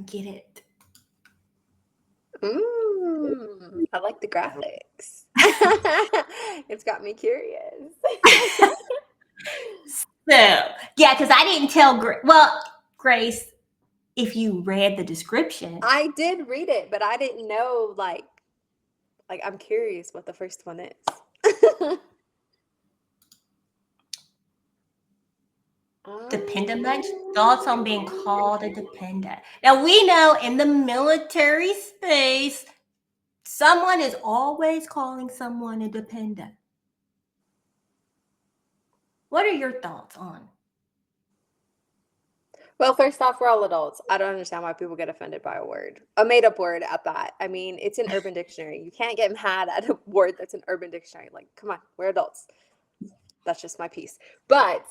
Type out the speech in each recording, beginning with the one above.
Get it? I like the graphics. It's got me curious. So, yeah, because I didn't tell Grace, if you read the description. I did read it, but I didn't know, like I'm curious what the first one is. Dependa much? Thoughts on being called a dependent. Now, we know in the military space, someone is always calling someone a dependent. What are your thoughts on? Well, first off, we're all adults. I don't understand why people get offended by a word, a made-up word at that. I mean, it's an Urban Dictionary. You can't get mad at a word that's an Urban Dictionary. Like, come on, we're adults. That's just my piece. But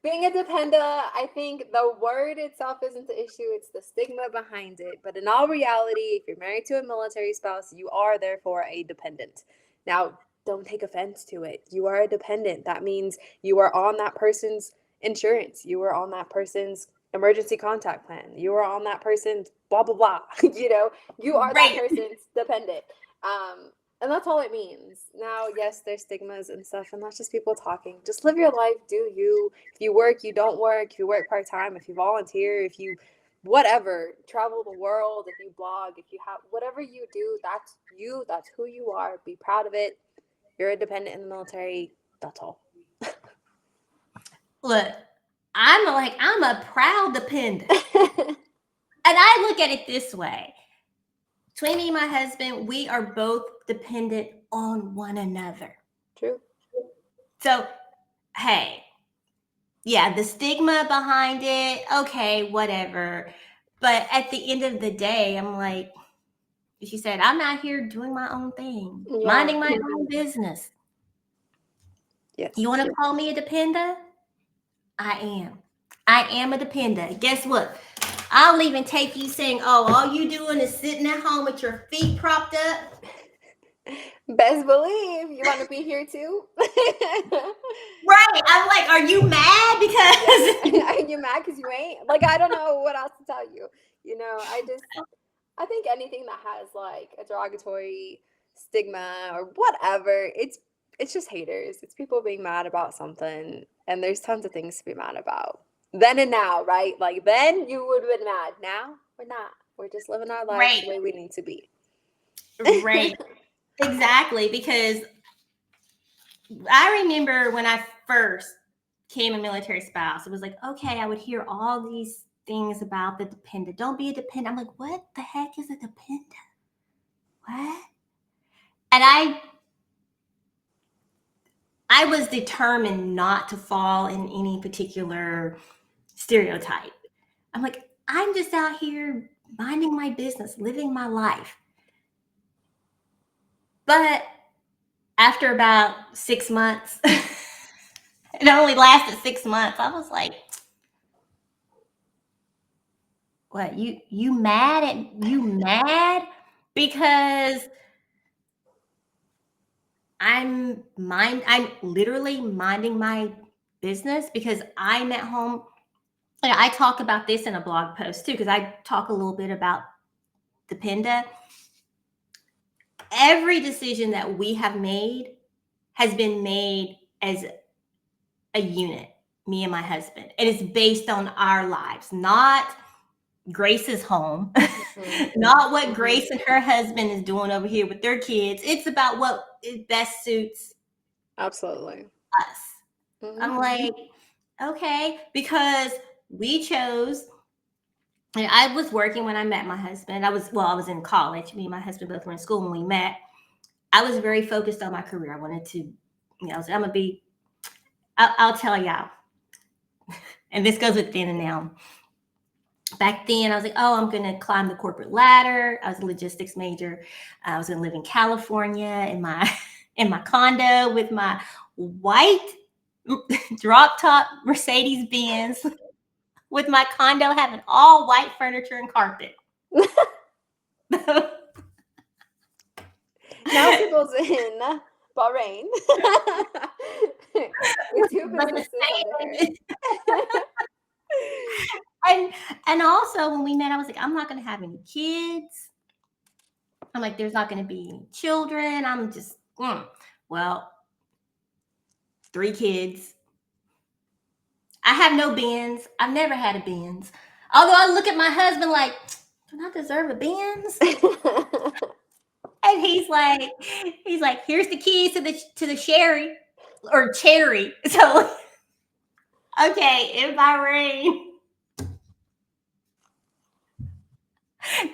being a dependa, I think the word itself isn't the issue. It's the stigma behind it. But in all reality, if you're married to a military spouse, you are therefore a dependent. Now, don't take offense to it. You are a dependent. That means you are on that person's insurance. You are on that person's emergency contact plan. You are on that person's blah, blah, blah. You are that person's dependent. And that's all it means. Now, yes, there's stigmas and stuff, and that's just people talking. Just live your life, do you. If you work, you don't work. If you work part-time, if you volunteer, if you whatever, travel the world, if you blog, if you have whatever you do, that's you, that's who you are. Be proud of it. You're a dependent in the military. That's all. Look, I'm a proud dependent. And I look at it this way. Between me and my husband, we are both dependent on one another. True. So, hey, yeah, the stigma behind it, okay, whatever. But at the end of the day, I'm like, she said, I'm out here doing my own thing, minding my own business. Yes. You want to call me a dependa? I am a dependa. Guess what? I'll even take you saying, oh, all you doing is sitting at home with your feet propped up. Best believe you want to be here too. Right. I'm like, are you mad because are you mad because you ain't? Like, I don't know what else to tell you. I think anything that has like a derogatory stigma or whatever, it's just haters. It's people being mad about something, and there's tons of things to be mad about. Then and now, right? Like then you would have been mad. Now we're not. We're just living our lives the way we need to be. Right. Exactly. Because I remember when I first became a military spouse, it was like, okay, I would hear all these things about the dependent. Don't be a dependent. I'm like, what the heck is a dependent? What? And I was determined not to fall in any particular stereotype. I'm like, I'm just out here minding my business, living my life. But after about 6 months, it only lasted 6 months. I was like, what, you mad because I'm literally minding my business because I'm at home. And I talk about this in a blog post too, because I talk a little bit about Dependa. Every decision that we have made has been made as a unit, me and my husband. It is based on our lives, not Grace's home, not what Grace and her husband is doing over here with their kids. It's about what best suits absolutely us. I'm like, okay, because we chose. And I was working when I met my husband. I was in college. Me and my husband both were in school when we met. I was very focused on my career. I wanted to, I'm gonna be. I'll tell y'all, and this goes with then and now. Back then, I was like, oh, I'm going to climb the corporate ladder. I was a logistics major. I was going to live in California in my condo with my white drop top Mercedes Benz, with my condo having all white furniture and carpet. Now people's in Bahrain with 2 businesses under her. And also when we met, I was like, I'm not gonna have any kids. I'm like, there's not gonna be any children. I'm just well, 3 kids. I have no Benz. I've never had a Benz. Although I look at my husband like, do I deserve a Benz? And he's like, here's the keys to the Sherry or Cherry. So okay, if I rain,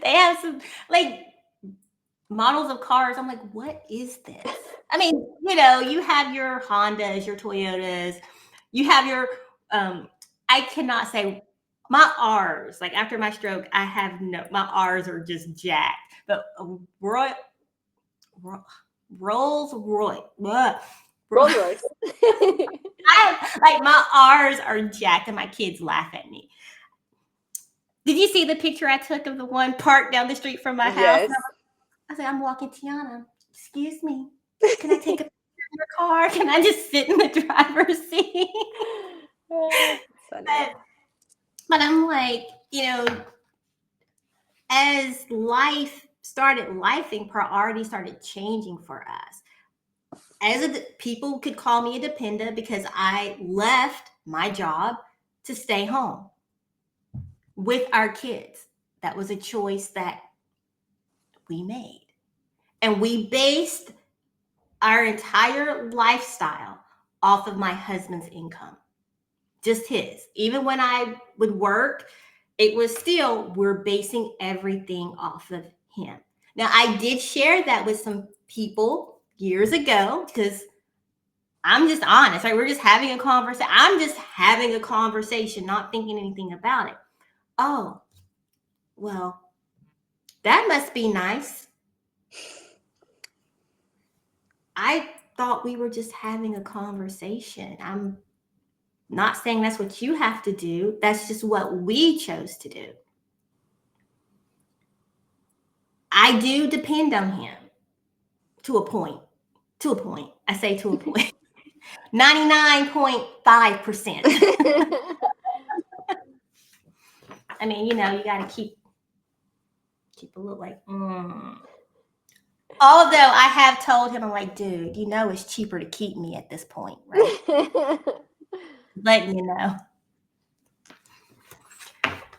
they have some like models of cars. I'm like, what is this? I mean, you have your Hondas, your Toyotas, you have your I cannot say my R's. Like after my stroke, I have my R's are just jacked. But Rolls Royce. Rolls Royce. Like my R's are jacked and my kids laugh at me. Did you see the picture I took of the one parked down the street from my house? Yes. I said, I'm walking Tiana. Excuse me. Can I take a picture of your car? Can I just sit in the driver's seat? But I'm like, as life started lifing, priorities started changing for us. People could call me a dependa because I left my job to stay home with our kids. That was a choice that we made. And we based our entire lifestyle off of my husband's income. Just his. Even when I would work, it was still, we're basing everything off of him. Now, I did share that with some people years ago because I'm just honest. Right? We're just having a conversation. I'm just having a conversation, not thinking anything about it. Oh, well, that must be nice. I thought we were just having a conversation. I'm not saying that's what you have to do. That's just what we chose to do. I do depend on him to a point. To a point. I say to a point. 99.5%. I mean, you got to keep a little like, Although I have told him, I'm like, dude, it's cheaper to keep me at this point, right? Letting you know.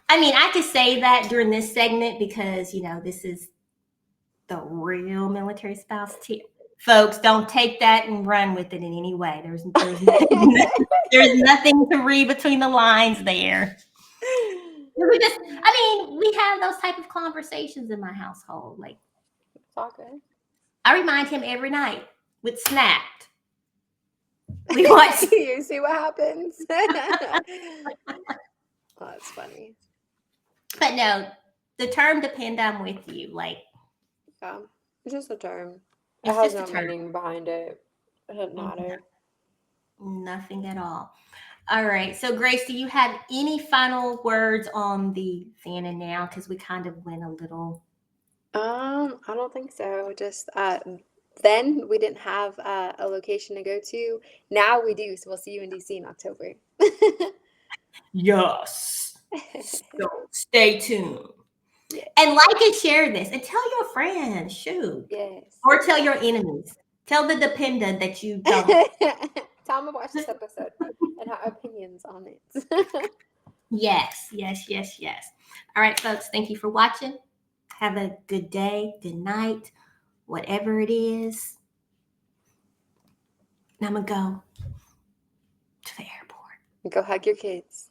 I mean, I could say that during this segment because, this is the real military spouse tip. Folks, don't take that and run with it in any way. There's nothing to read between the lines there. We have those type of conversations in my household. Like, okay. I remind him every night with Snapped. We watch. You see what happens? Oh, that's funny. But no, the term "depend," I'm with you. Like, yeah, it's just a term. It has no meaning behind it. It doesn't matter. Nothing at all. All right. So, Grace, do you have any final words on the then and now? Because we kind of went a little. I don't think so. Just then we didn't have a location to go to. Now we do. So we'll see you in DC in October. Yes. So stay tuned. Yes. And like and share this and tell your friends. Shoot. Yes. Or tell your enemies. Tell the dependent that you don't. Tell them to watch this episode and have opinions on it. Yes. All right, folks. Thank you for watching. Have a good day, good night, whatever it is. And I'm going to go to the airport. Go hug your kids.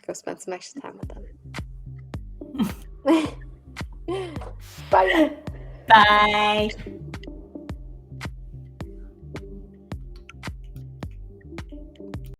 Go spend some extra time with them. Bye. Bye.